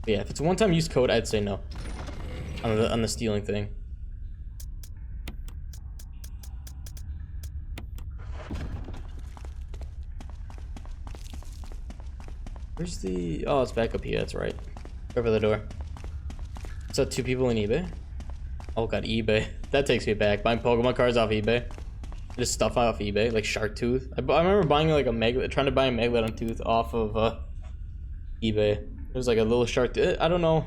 But yeah, if it's a one-time use code, I'd say no. On the stealing thing. Where's the... Oh, it's back up here. That's right. Over the door. So 2 people in eBay? Oh god, eBay. That takes me back. Buying Pokemon cards off eBay. Just stuff off eBay, like Shark Tooth. I remember buying like a Megalith, trying to buy a Megalith tooth off of eBay. It was like a little shark tooth. I don't know.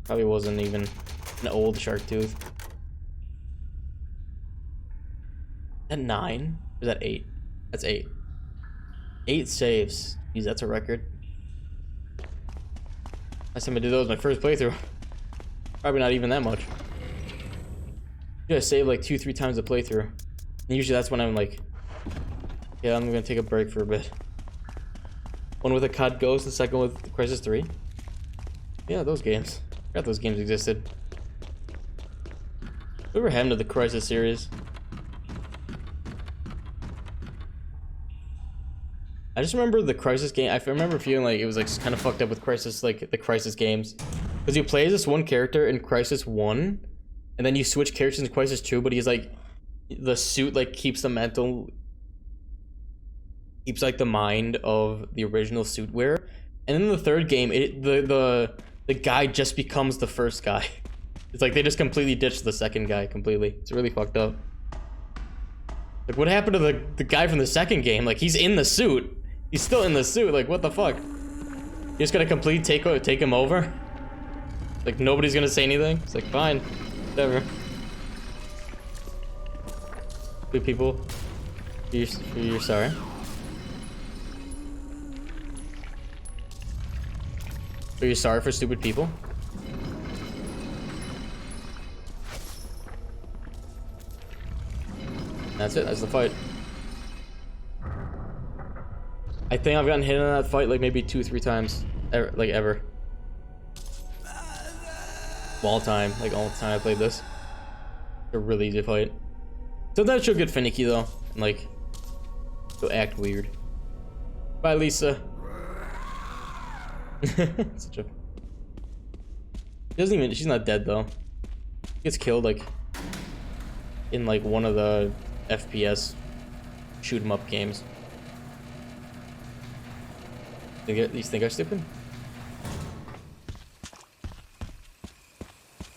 Probably wasn't even an old Shark Tooth. At 9? Or is that 8? That's 8. 8 saves. Jeez, that's a record. Last time I did that was my first playthrough. Probably not even that much. You gotta save like 2-3 times a playthrough. And usually that's when I'm like, yeah, I'm gonna take a break for a bit. One with a COD Ghost, the second with Crisis 3. Yeah, those games. I forgot those games existed. Whatever happened to the Crisis series? I just remember the Crisis game. I remember feeling like it was like kind of fucked up with Crisis, like the Crisis games. Because you play as this one character in Crisis 1, and then you switch characters in Crisis 2, but he's like, the suit like keeps the mental, keeps like the mind of the original suit wearer. And then in the third game, the guy just becomes the first guy. It's like they just completely ditched the second guy completely. It's really fucked up. Like what happened to the guy from the second game? Like he's in the suit. He's still in the suit. Like what the fuck? You just gonna completely take him over? Like nobody's gonna say anything? It's like fine, whatever. Good people, you're sorry. Are you sorry for stupid people? That's it. That's the fight. I think I've gotten hit in that fight like maybe 2-3 times, ever. All time, like all the time I played this. It's a really easy fight. Sometimes she'll get finicky though, and like she'll act weird. Bye, Lisa. Such a. She doesn't even. She's not dead though. She gets killed like in like one of the FPS shoot 'em up games. These think I'm stupid?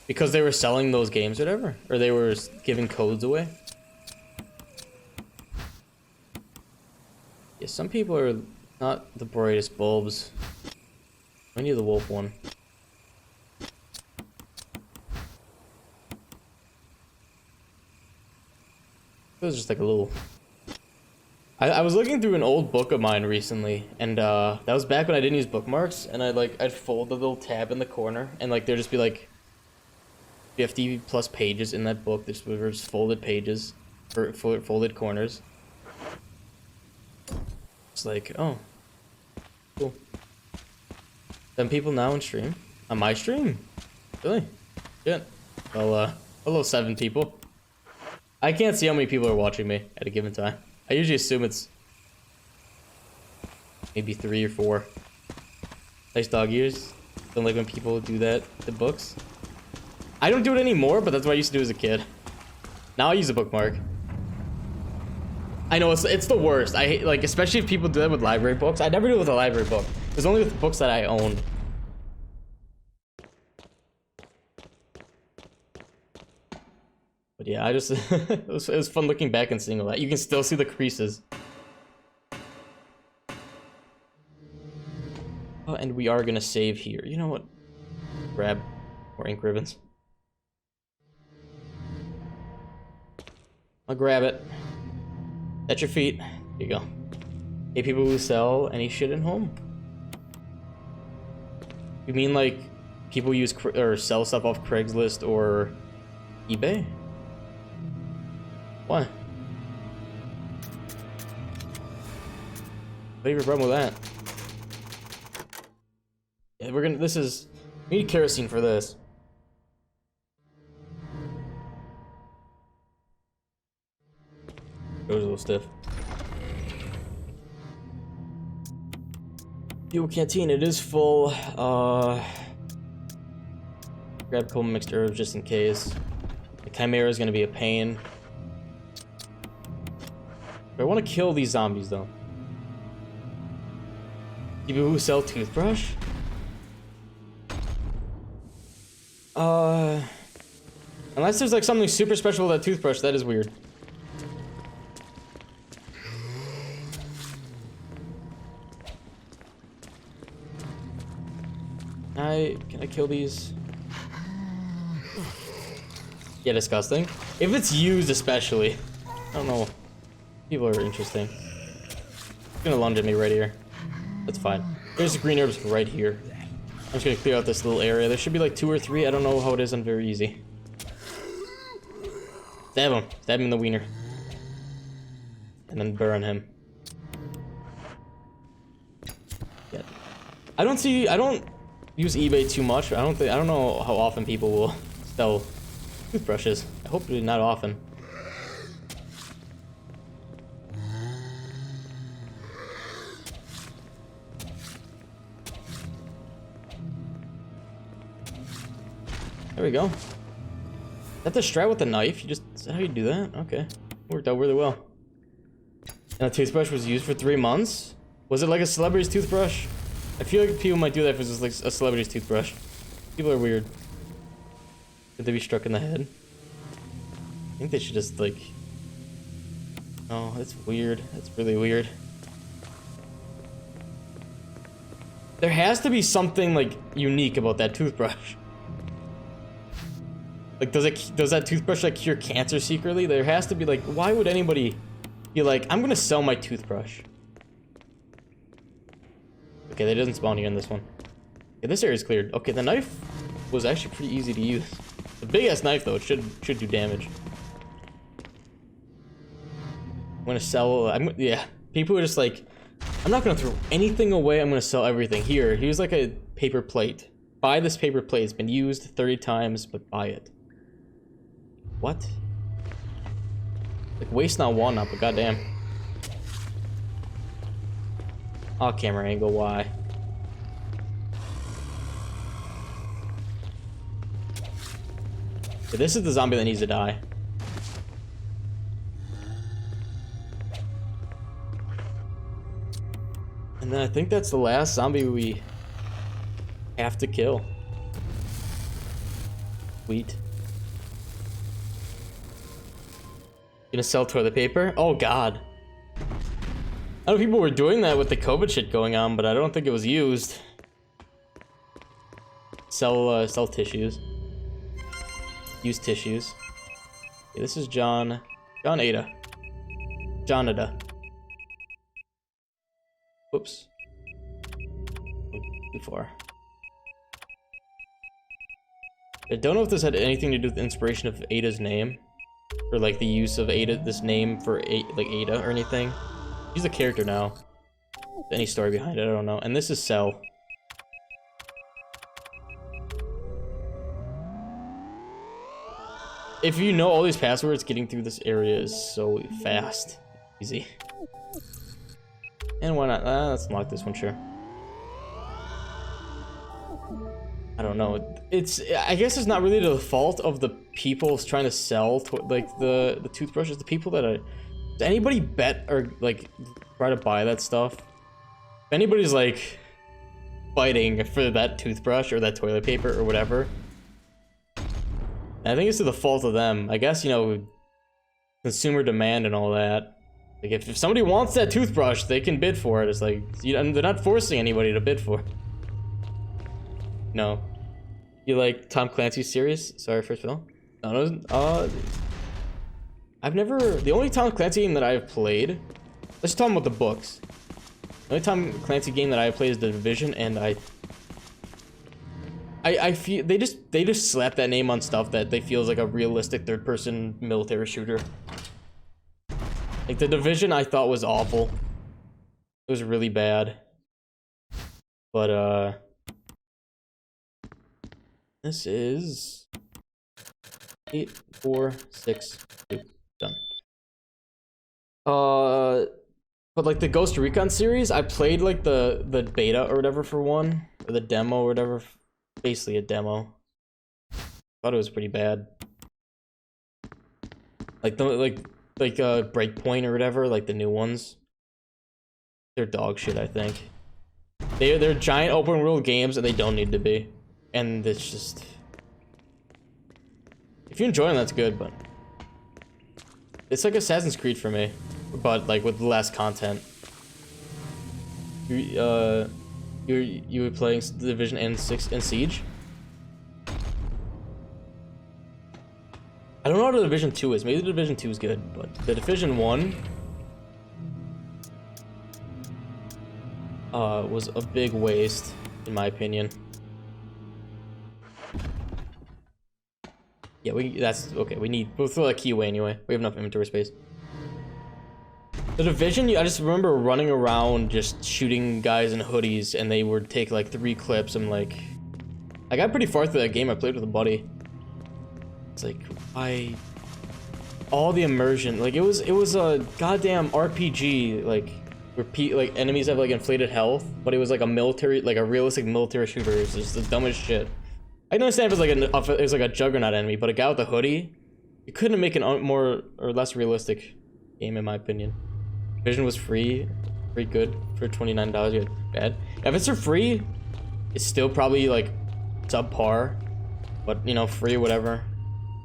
Because they were selling those games or whatever? Or they were giving codes away? Yeah, some people are not the brightest bulbs. I need the wolf one. It was just like a little... I was looking through an old book of mine recently, and that was back when I didn't use bookmarks, and I'd fold the little tab in the corner, and like there'd just be like 50 plus pages in that book. This were just folded pages, or folded corners. It's like, oh, cool. 7 people now in stream. On my stream? Really? Shit. Well, hello 7 people. I can't see how many people are watching me at a given time. I usually assume it's maybe 3 or 4. Nice dog ears. Don't like when people do that to books. I don't do it anymore, but that's what I used to do as a kid. Now I use a bookmark. I know it's the worst. I hate, like, especially if people do that with library books. I never do it with a library book. It's only with books that I own. But yeah, I just it was fun looking back and seeing all that. You can still see the creases. Oh, and we are gonna save here. You know what? Grab more ink ribbons. I'll grab it. At your feet. Here you go. Hey, people who sell any shit at home. You mean like people use or sell stuff off Craigslist or eBay? Why? What your problem with that? Yeah, we're gonna. This is. We need kerosene for this. Goes a little stiff. Fuel canteen, it is full. Grab a couple mixed herbs just in case. The chimera is gonna be a pain. I want to kill these zombies though. People who sell toothbrush? Unless there's like something super special with that toothbrush, that is weird. Can I kill these? Yeah, disgusting. If it's used especially. I don't know. People are interesting. It's gonna lunge at me right here. That's fine. There's the green herbs right here. I'm just gonna clear out this little area. There should be like 2 or 3. I don't know how it is on very easy. Stab him. Stab him in the wiener. And then burn him. Yeah. I don't use eBay too much. I don't know how often people will sell toothbrushes. I hope not often. There we go. Is that the strat with the knife? Is that how you do that? Okay. Worked out really well. And the toothbrush was used for 3 months? Was it like a celebrity's toothbrush? I feel like people might do that if it's just like a celebrity's toothbrush. People are weird. Could they be struck in the head? I think they should just like... Oh, that's weird. That's really weird. There has to be something like unique about that toothbrush. Like, does that toothbrush like cure cancer secretly? There has to be like, why would anybody be like, I'm gonna sell my toothbrush? Okay, they doesn't spawn here in this one. Okay, this area's cleared. Okay, the knife was actually pretty easy to use. The big ass knife though, it should do damage. I'm gonna sell. Yeah, people are just like, I'm not gonna throw anything away. I'm gonna sell everything. Here's like a paper plate. Buy this paper plate. It's been used 30 times, but buy it. What? Like, waste not, want not, but goddamn. Oh, camera angle, why? Okay, this is the zombie that needs to die. And then I think that's the last zombie we have to kill. Sweet. Gonna sell toilet paper? Oh god. I know people were doing that with the COVID shit going on, but I don't think it was used. Sell tissues. Use tissues. Okay, this is John Ada. Jonada. Whoops. Too far. I don't know if this had anything to do with the inspiration of Ada's name. Or like the use of Ada, this name for like Ada or anything. She's a character now. Any story behind it, I don't know. And this is Cell. If you know all these passwords, getting through this area is so fast. Easy. And why not? Let's unlock this one, sure. I don't know. I guess it's not really the fault of the people trying to sell like the toothbrushes. The people that are. Does anybody bet or like try to buy that stuff? If anybody's like fighting for that toothbrush or that toilet paper or whatever, I think it's to the fault of them. I guess, you know, consumer demand and all that. Like if somebody wants that toothbrush, they can bid for it. It's like, you know, they're not forcing anybody to bid for it. No. You like Tom Clancy's series? Sorry, first of all. No, I've never... The only Tom Clancy game that I've played... Let's talk about the books. The only Tom Clancy game that I've played is The Division, and I feel... They just slap that name on stuff that they feel is like a realistic third-person military shooter. Like, The Division I thought was awful. It was really bad. But, this is 8, 4, 6, 2. Done. But like the Ghost Recon series, I played like the beta or whatever for one, or the demo or whatever. Basically a demo. Thought it was pretty bad. Like the Breakpoint or whatever, like the new ones. They're dog shit, I think. They're giant open world games and they don't need to be. And it's just, if you enjoy them, that's good, but it's like Assassin's Creed for me, but like with less content. You were playing Division and Siege? I don't know what the Division 2 is. Maybe the Division 2 is good, but the Division 1 was a big waste, in my opinion. Yeah, that's okay. We'll throw that key away anyway. We have enough inventory space. The Division, I just remember running around just shooting guys in hoodies, and they would take like 3 clips. I'm like, I got pretty far through that game. I played with a buddy. It's like all the immersion, like it was a goddamn RPG, like where enemies have like inflated health, but it was like a realistic military shooter. It's just the dumbest shit. I can understand if it was like a Juggernaut enemy, but a guy with a hoodie, you couldn't make a more or less realistic game, in my opinion. Vision was free, pretty good for $29. You had bad. If it's for free, it's still probably like subpar, but you know, free, whatever.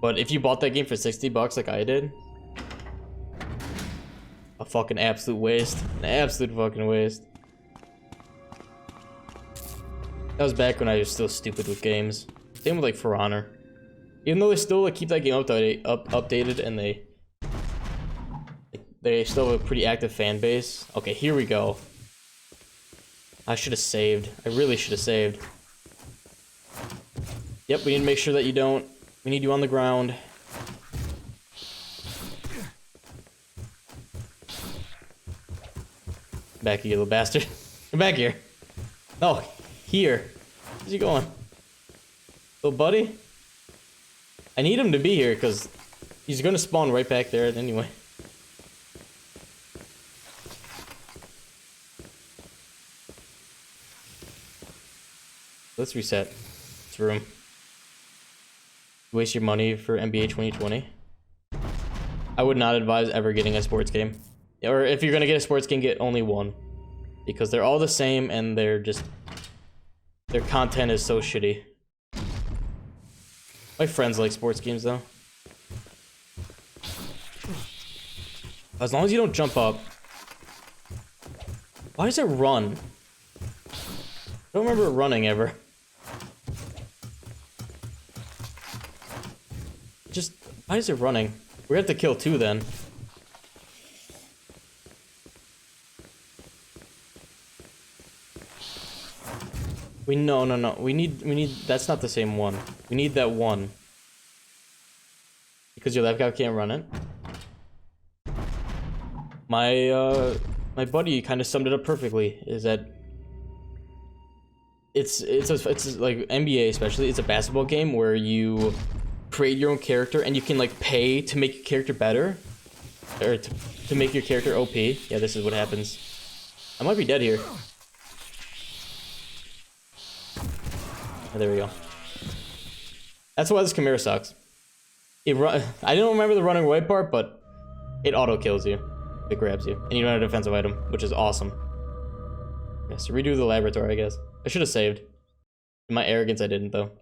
But if you bought that game for $60 like I did, a fucking absolute waste. An absolute fucking waste. That was back when I was still stupid with games. Same with like For Honor. Even though they still like keep that game updated and they still have a pretty active fan base. Okay, here we go. I should have saved. I really should have saved. Yep, we need to make sure that you don't. We need you on the ground. Back here, you little bastard. Come back here. Oh, here. Where's he going? Little buddy? I need him to be here because he's gonna spawn right back there anyway. Let's reset this room. Waste your money for NBA 2020. I would not advise ever getting a sports game. Or if you're gonna get a sports game, get only one. Because they're all the same and their content is so shitty. My friends like sports games though. As long as you don't jump up. Why does it run? I don't remember it running ever. Just, why is it running? We're gonna have to kill 2 then. No. We need, that's not the same one. We need that one. Because your left guy can't run it. My buddy kind of summed it up perfectly, is that it's like NBA especially, it's a basketball game where you create your own character and you can like pay to make your character better. Or to make your character OP. Yeah, this is what happens. I might be dead here. Oh, there we go. That's why this Chimera sucks. I don't remember the running away part, but it auto kills you. It grabs you. And you don't have a defensive item, which is awesome. Yeah, so redo the laboratory, I guess. I should have saved. In my arrogance, I didn't though.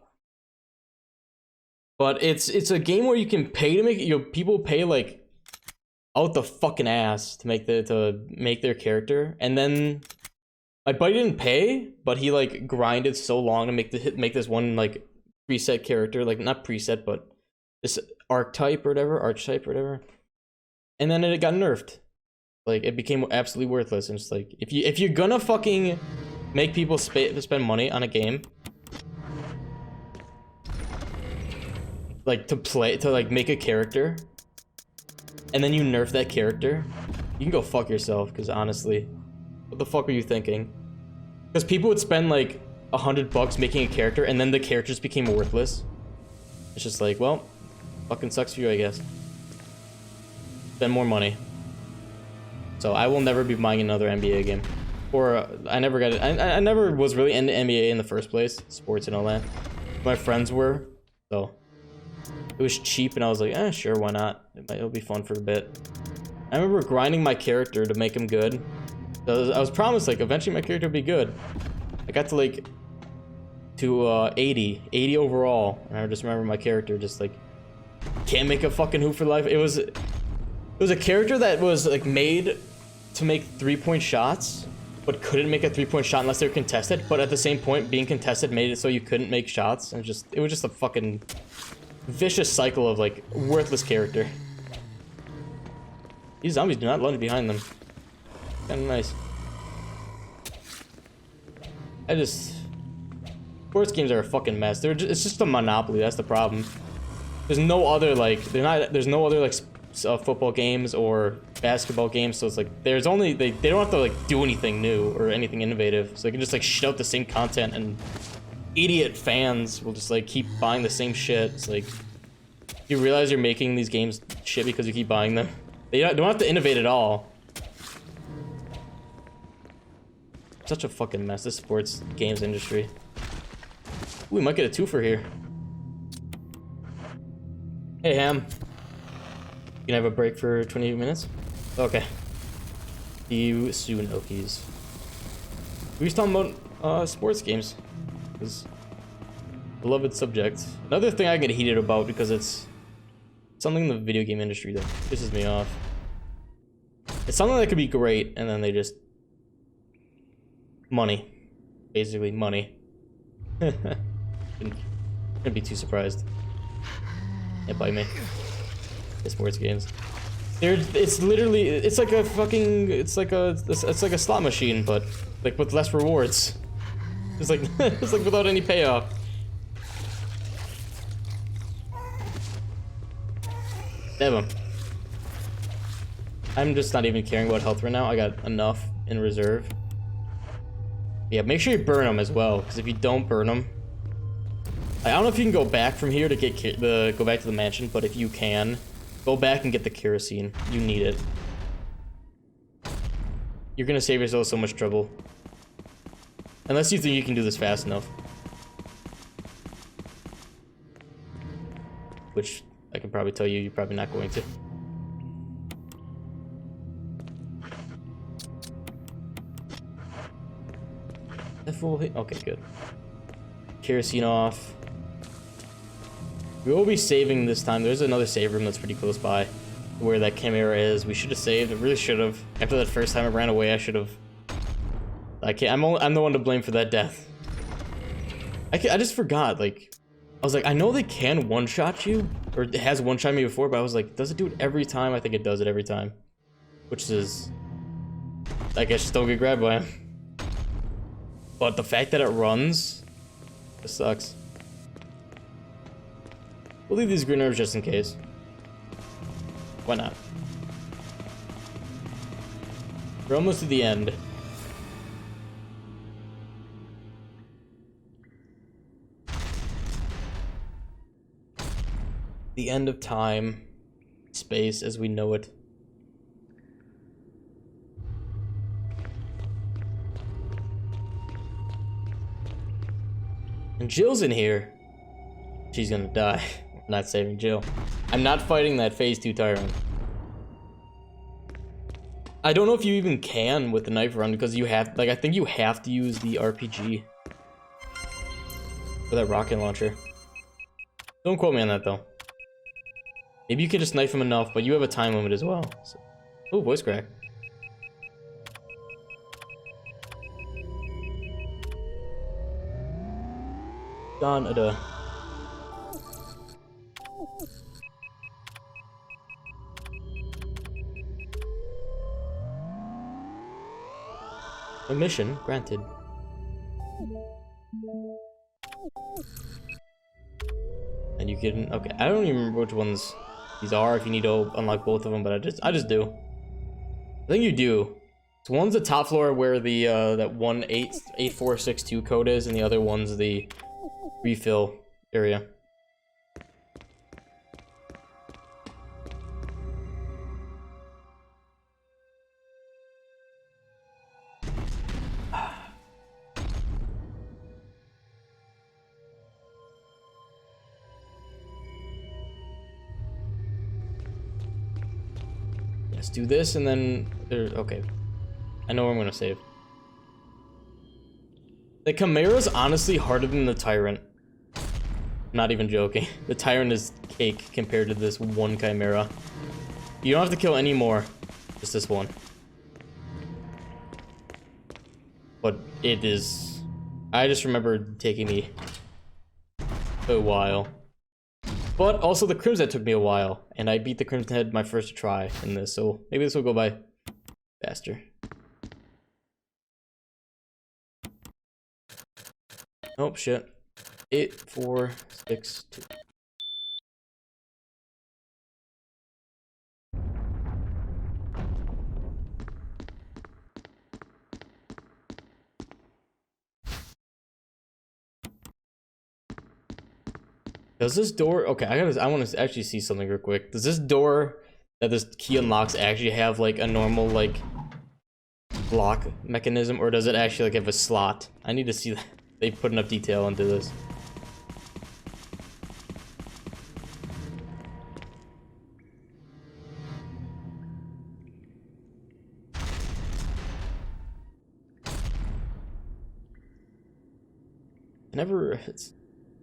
But it's a game where you can pay to make it. People pay like out the fucking ass to make their character, and then my buddy didn't pay, but he like grinded so long to make this one like preset character, like not preset, but this archetype or whatever, and then it got nerfed. Like it became absolutely worthless. And it's like if you're gonna fucking make people spend money on a game, like to make a character, and then you nerf that character, you can go fuck yourself. Because honestly, what the fuck are you thinking? Because people would spend like $100 making a character, and then the characters became worthless. It's just like, well, fucking sucks for you, I guess. Spend more money. So I will never be buying another NBA game. Or I never got it. I never was really into NBA in the first place, sports and all that. My friends were, so it was cheap, and I was like, sure, why not? It'll be fun for a bit. I remember grinding my character to make him good. So I was promised like eventually my character would be good. I got to like 80 overall, and I just remember my character just like can't make a fucking hoop for life. It was a character that was like made to make 3-point shots, but couldn't make a 3-point shot unless they were contested. But at the same point, being contested made it so you couldn't make shots, and it was just a fucking vicious cycle of like worthless character. These zombies do not lunge behind them. Kinda nice. Sports games are a fucking mess. It's just a monopoly. That's the problem. There's no other like football games or basketball games, so it's like they don't have to like do anything new or anything innovative. So they can just like shit out the same content, and idiot fans will just like keep buying the same shit. It's like you realize you're making these games shit because you keep buying them. They don't have to innovate at all. Such a fucking mess, this sports games industry. Ooh, we might get a twofer here. Hey, Ham. You can have a break for 20 minutes? Okay. You Sunokis. We was talking about pissports games. It's a beloved subject. Another thing I get heated about because it's something in the video game industry that pisses me off. It's something that could be great, and then they just... money. Basically, money. Shouldn't be too surprised. Can't bite me. Sports games. It's literally, it's like a fucking, it's like a slot machine, but like with less rewards. It's like, it's like without any payoff. Damn him. I'm just not even caring about health right now. I got enough in reserve. Yeah, make sure you burn them as well, because if you don't burn them, I don't know if you can go back from here to get go back to the mansion, but if you can, go back and get the kerosene. You need it. You're gonna save yourself so much trouble. Unless you think you can do this fast enough. Which, I can probably tell you, you're probably not going to. That full hit? Okay, good. Kerosene off. We will be saving this time. There's another save room that's pretty close by where that chimera is. We should have saved. I really should have. After that first time I ran away, I should have. I'm the one to blame for that death. I just forgot. Like, I was like, I know they can one-shot you, or it has one-shot me before, but I was like, does it do it every time? I think it does it every time. Which is, I guess, just don't get grabbed by him. But the fact that it runs, it sucks. We'll leave these green herbs just in case. Why not? We're almost to the end. The end of time, space as we know it. And Jill's in here. She's gonna die. I'm not saving Jill. I'm not fighting that phase 2 tyrant. I don't know if you even can with the knife run because you have, like, I think you have to use the RPG for that rocket launcher. Don't quote me on that though. Maybe you can just knife him enough, but you have a time limit as well. So. Oh, voice crack. Done. A mission granted. And you can, okay, I don't even remember which ones these are, if you need to unlock both of them, but I just do. I think you do. So one's the top floor where the that 18462 code is, and the other one's the refill area. Let's do this and then okay. I know where I'm gonna save. The Chimera's honestly harder than the Tyrant. Not even joking. The Tyrant is cake compared to this one Chimera. You don't have to kill any more. Just this one. But it is... I just remember taking me a while. But also the Crimson Head took me a while. And I beat the Crimson Head my first try in this. So maybe this will go by faster. Oh shit. 8, 4, 6, 2. Does this door... Okay, I want to actually see something real quick. Does this door that this key unlocks actually have like a normal like lock mechanism, or does it actually like have a slot? I need to see that. They put enough detail into this.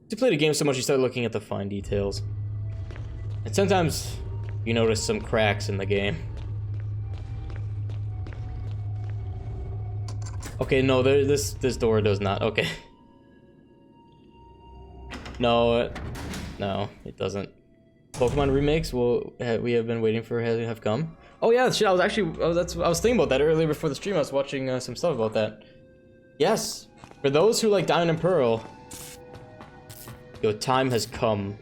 You play the game so much you start looking at the fine details. And sometimes you notice some cracks in the game. Okay, no, this door does not. Okay. No, it doesn't. Pokemon remakes we have been waiting for have come. Oh yeah, shit. I was thinking about that earlier before the stream. I was watching some stuff about that. Yes, for those who like Diamond and Pearl, your time has come.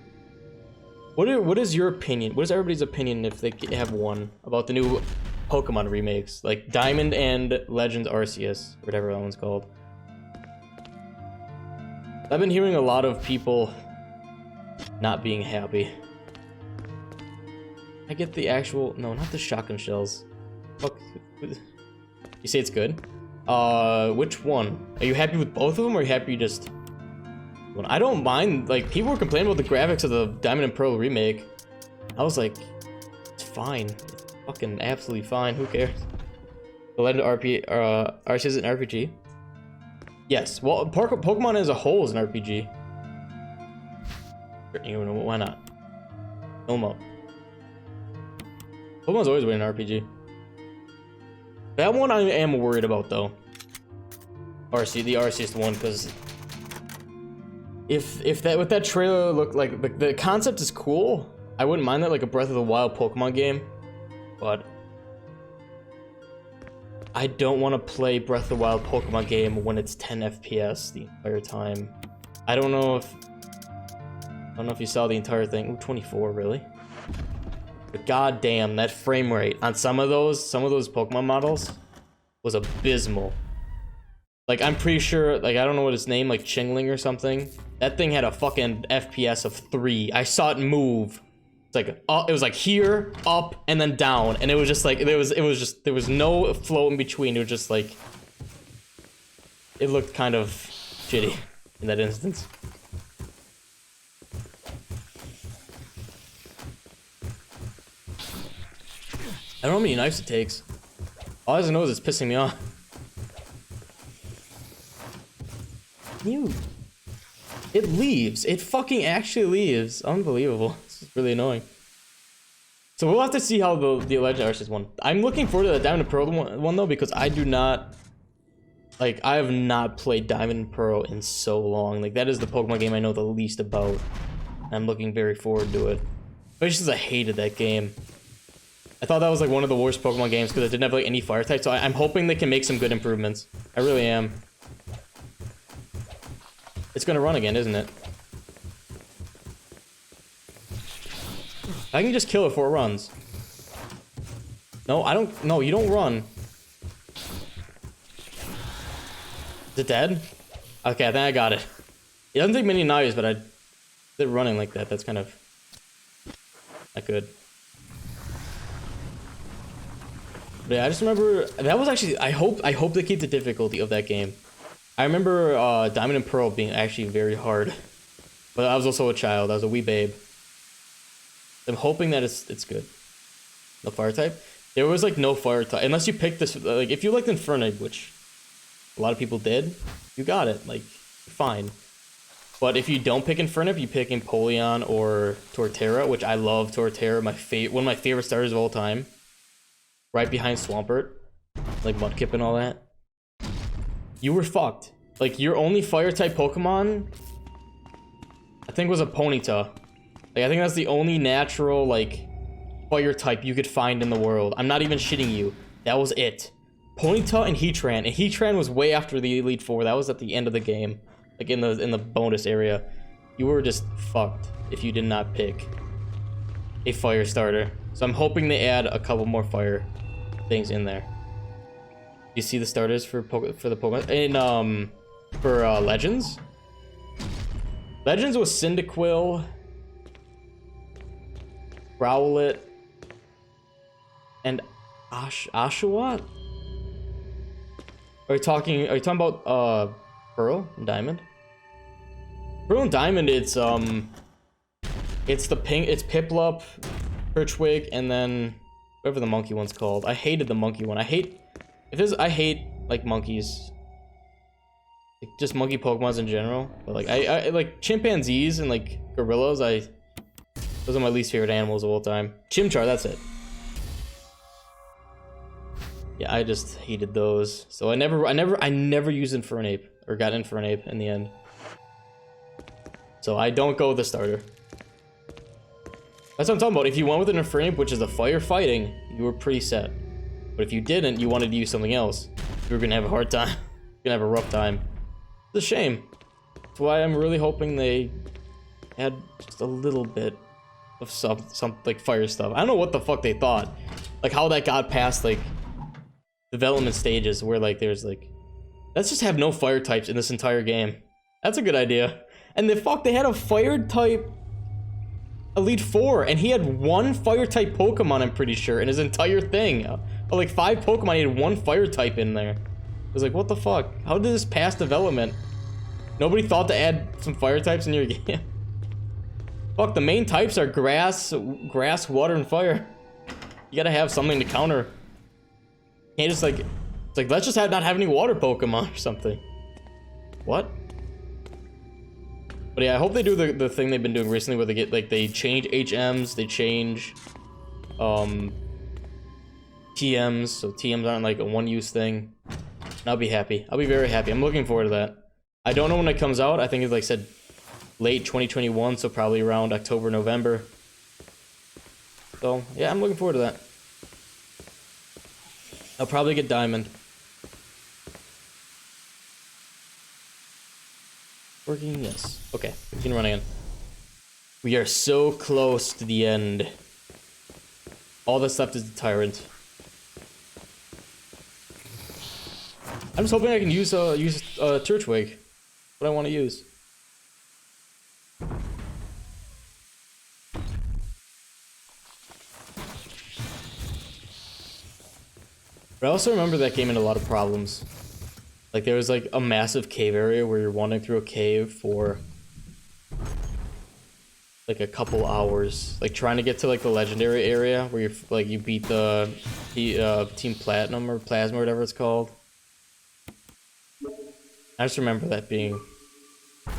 What is your opinion? What is everybody's opinion if they have one about the new Pokemon remakes, like Diamond and Legends Arceus, whatever that one's called? I've been hearing a lot of people not being happy. I get the actual... No, not the shotgun shells. Fuck. You say it's good? Which one? Are you happy with both of them, or are you happy just... Well, I don't mind. Like, people were complaining about the graphics of the Diamond and Pearl remake. I was like, it's fine. It's fucking absolutely fine. Who cares? The Legend of Arceus is an RPG. Yes. Well, Pokemon as a whole is an RPG. Why not? Fill them up. Pokemon's always been an RPG. That one I am worried about though. The Arceus one, because if that trailer looked like the concept is cool, I wouldn't mind that, like a Breath of the Wild Pokemon game, but I don't want to play Breath of the Wild Pokemon game when it's 10 FPS the entire time. I don't know if you saw the entire thing. Ooh, 24, really? But goddamn, that frame rate on some of those Pokemon models was abysmal. Like, I'm pretty sure, like, I don't know what its name, like Chingling or something. That thing had a fucking FPS of 3. I saw it move. It's like, it was like here, up, and then down, and it was just like, there was no flow in between. It was just like, it looked kind of shitty in that instance. I don't know how many knives it takes. All I know is it's pissing me off. It leaves. It fucking actually leaves. Unbelievable. This is really annoying. So we'll have to see how the Legend Arceus one. I'm looking forward to the Diamond and Pearl one though, because I do not... Like, I have not played Diamond and Pearl in so long. Like, that is the Pokemon game I know the least about. I'm looking very forward to it. But it's just I hated that game. I thought that was like one of the worst Pokemon games because it didn't have like any fire type, so I'm hoping they can make some good improvements. I really am. It's gonna run again, isn't it? I can just kill it before it runs. No, I don't. No, you don't run. Is it dead? Okay, I think I got it. It doesn't take many knives, but they're running like that. That's kind of not good. But yeah, I just remember that was actually. I hope they keep the difficulty of that game. I remember Diamond and Pearl being actually very hard, but I was also a child. I was a wee babe. I'm hoping that it's good. The fire type. There was like no fire type unless you picked this. Like if you liked Infernape, which a lot of people did, you got it. Like fine. But if you don't pick Infernape, you pick Empoleon or Torterra, which I love. Torterra, one of my favorite starters of all time. Right behind Swampert, like Mudkip and all that. You were fucked. Like your only fire type Pokemon, I think, was a Ponyta. Like I think that's the only natural like fire type you could find in the world. I'm not even shitting you. That was it. Ponyta and Heatran, and Heatran was way after the Elite Four. That was at the end of the game, like in the bonus area. You were just fucked if you did not pick a fire starter. So I'm hoping they add a couple more fire things in there. You see the starters for the Pokemon in for Legends. Legends was Cyndaquil, Growlithe, and Oshawott. Are you talking about Pearl and Diamond? Pearl and Diamond, it's the pink, it's Piplup, Turtwig, and then whatever the monkey one's called. I hated the monkey one. I hate like monkeys. Like, just monkey Pokemons in general. But like I like chimpanzees and like gorillas, those are my least favorite animals of all time. Chimchar, that's it. Yeah, I just hated those. So I never used Infernape or got Infernape in the end. So I don't go with the starter. That's what I'm talking about. If you went with an Infernape, which is a fire fighting, you were pretty set. But if you didn't, you wanted to use something else, you were gonna have a hard time. You're gonna have a rough time. It's a shame. That's why I'm really hoping they add just a little bit of some like fire stuff. I don't know what the fuck they thought. Like how that got past like development stages where like there's like, let's just have no fire types in this entire game. That's a good idea. And they had a fire type Elite Four, and he had one fire type Pokemon, I'm pretty sure, in his entire thing. Like 5 Pokemon, he had one fire type in there. I was like, what the fuck? How did this pass development? Nobody thought to add some fire types in your game. Fuck, the main types are grass, water, and fire. You gotta have something to counter. You can't just like, it's like, let's just not have any water Pokemon or something. What? But yeah, I hope they do the thing they've been doing recently where they change HMs, they change TMs, so TMs aren't like a one-use thing. And I'll be happy. I'll be very happy. I'm looking forward to that. I don't know when it comes out. I think it's like said late 2021, so probably around October, November. So yeah, I'm looking forward to that. I'll probably get Diamond. Working, yes. Okay, we can run again. We are so close to the end. All that's left is the Tyrant. I'm just hoping I can use Turtwig. What I want to use. But I also remember that game had a lot of problems. Like there was like a massive cave area where you're wandering through a cave for like a couple hours, like trying to get to like the legendary area where you're like you beat the Team Platinum or Plasma or whatever it's called. I just remember that being a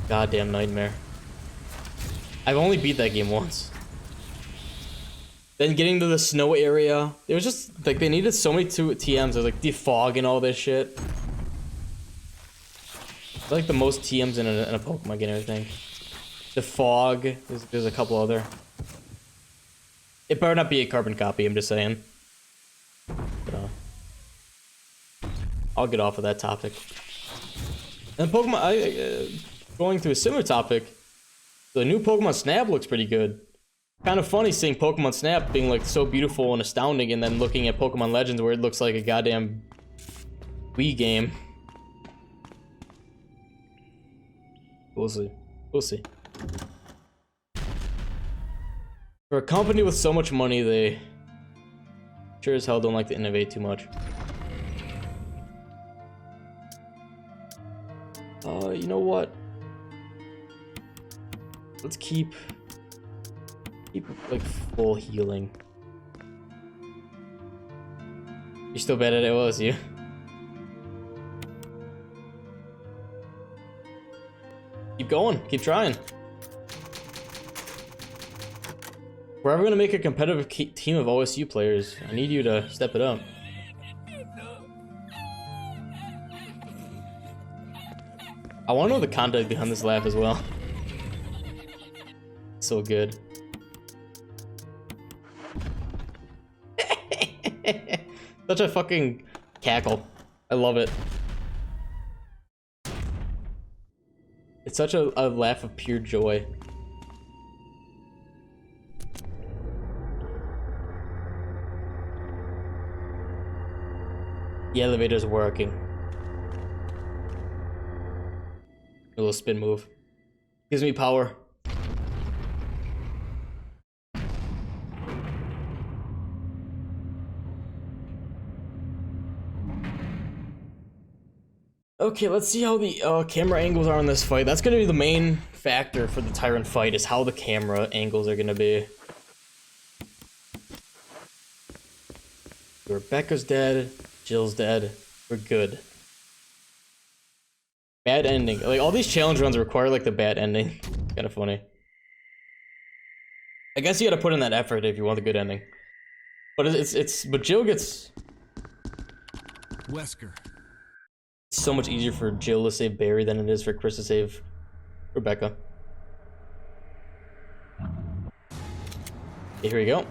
goddamn nightmare. I've only beat that game once. Then getting to the snow area, it was just like they needed so many TMs. There's like the fog and all this shit. I like the most TMs in a Pokemon game and everything. The fog, there's a couple other. It better not be a carbon copy, I'm just saying. But, I'll get off of that topic. And Pokemon, going through a similar topic, the new Pokemon Snap looks pretty good. Kind of funny seeing Pokemon Snap being like so beautiful and astounding, and then looking at Pokemon Legends where it looks like a goddamn Wii game. We'll see. We'll see. For a company with so much money, they sure as hell don't like to innovate too much. You know what? Let's keep like full healing. You're still bad at it, was you? Keep going, keep trying. We're ever gonna make a competitive team of OSU players, I need you to step it up. I want to know the context behind this laugh as well. So good. Such a fucking cackle. I love it. It's such a laugh of pure joy. The elevator's working. A little spin move. Gives me power. Okay, let's see how the camera angles are in this fight. That's gonna be the main factor for the Tyrant fight, is how the camera angles are gonna be. Rebecca's dead. Jill's dead. We're good. Bad ending. Like, all these challenge runs require, like, the bad ending. Kind of funny. I guess you gotta put in that effort if you want the good ending. But but Jill gets... Wesker. It's so much easier for Jill to save Barry than it is for Chris to save Rebecca. Okay, here we go.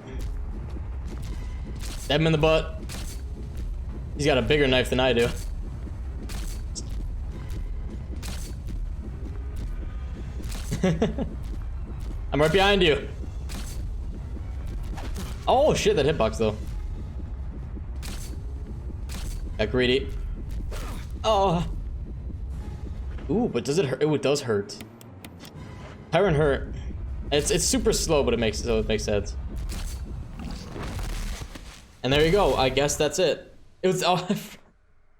Stab him in the butt. He's got a bigger knife than I do. I'm right behind you. Oh shit, that hitbox though. Got greedy. Oh. Ooh, but does it hurt? Oh, it does hurt. Tyrant hurt. It's super slow, but it makes sense. And there you go. I guess that's it. It was. Oh,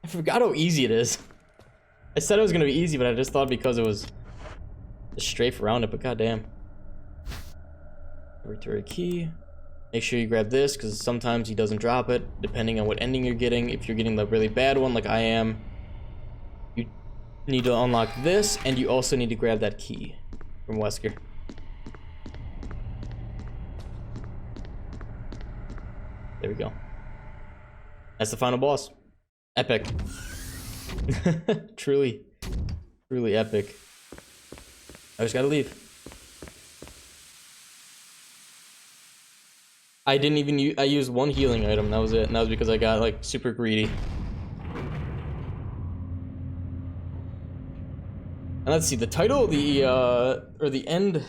I forgot how easy it is. I said it was gonna be easy, but I just thought because it was just strafe around it. But goddamn. Victory key. Make sure you grab this because sometimes he doesn't drop it, depending on what ending you're getting. If you're getting the really bad one, like I am, you need to unlock this, and you also need to grab that key from Wesker. There we go. That's the final boss. Epic. Truly epic. I just gotta leave. I didn't even I used one healing item, that was it, and that was because I got like super greedy. And let's see, the title, or the end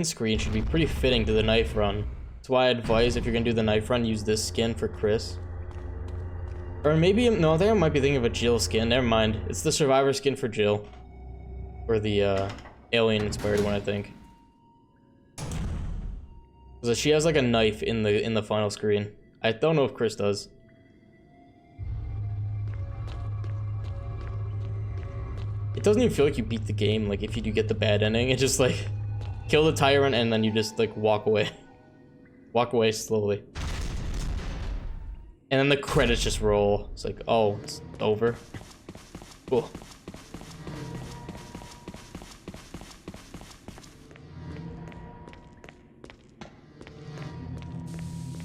screen should be pretty fitting to the knife run. That's why I advise, if you're gonna do the knife run, use this skin for Chris. Or maybe, no, I think I might be thinking of a Jill skin, never mind. It's the survivor skin for Jill. Or the alien inspired one, I think. So she has like a knife in the final screen. I don't know if Chris does. It doesn't even feel like you beat the game, like if you do get the bad ending. It's just like kill the tyrant and then you just like walk away. Walk away slowly. And then the credits just roll. It's like, oh, it's over. Cool.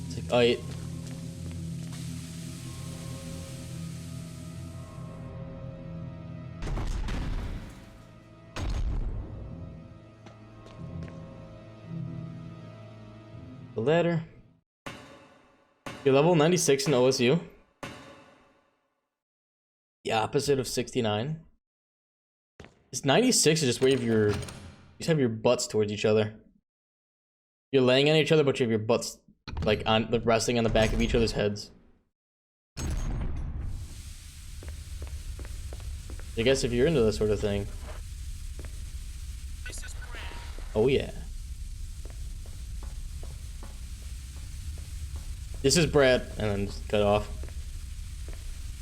It's like, alright. The ladder. You're level 96 in OSU. The opposite of 69. It's 96 is just where you just have your butts towards each other. You're laying on each other, but you have your butts like resting on the back of each other's heads. I guess if you're into this sort of thing. Oh yeah. This is Brad, and then just cut off.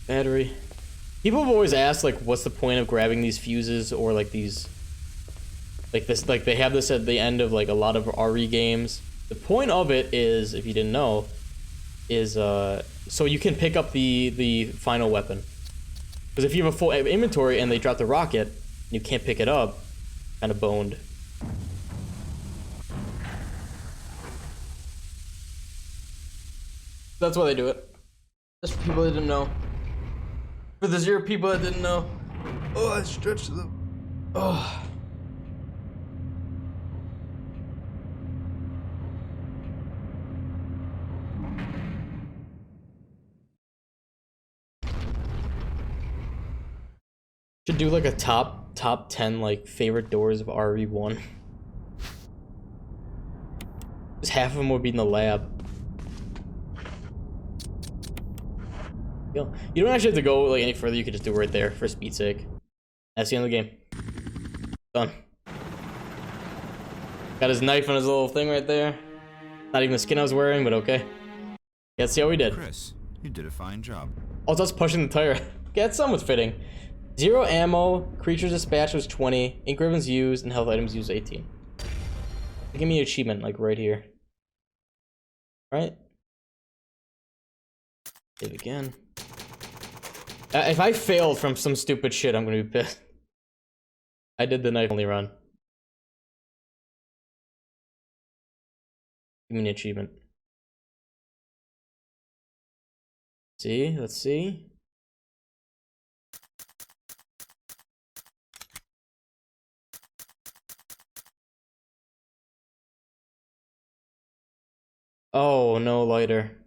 Battery. People have always asked, like, what's the point of grabbing these fuses, or like these, like this, like they have this at the end of like a lot of RE games. The point of it is, if you didn't know, is so you can pick up the final weapon. Because if you have a full inventory and they drop the rocket, you can't pick it up. Kind of boned. That's why they do it. Just for people that didn't know. For the 0 people that didn't know. Oh, I stretched them. Oh. Should do like a top 10 like favorite doors of RE1. Just half of them would be in the lab. You don't actually have to go like any further. You could just do it right there for speed's sake. That's the end of the game. Done. Got his knife on his little thing right there. Not even the skin I was wearing, but okay. Yeah, let's see how we did. Chris, you did a fine job. Oh, that's pushing the tire. Yeah, it's somewhat fitting. 0 ammo, creatures dispatched was 20, ink ribbons used, and health items used 18. Give me an achievement, like right here. Right? Save again. If I failed from some stupid shit, I'm gonna be pissed. I did the knife only run. Give me an achievement. See, let's see. Oh, no lighter.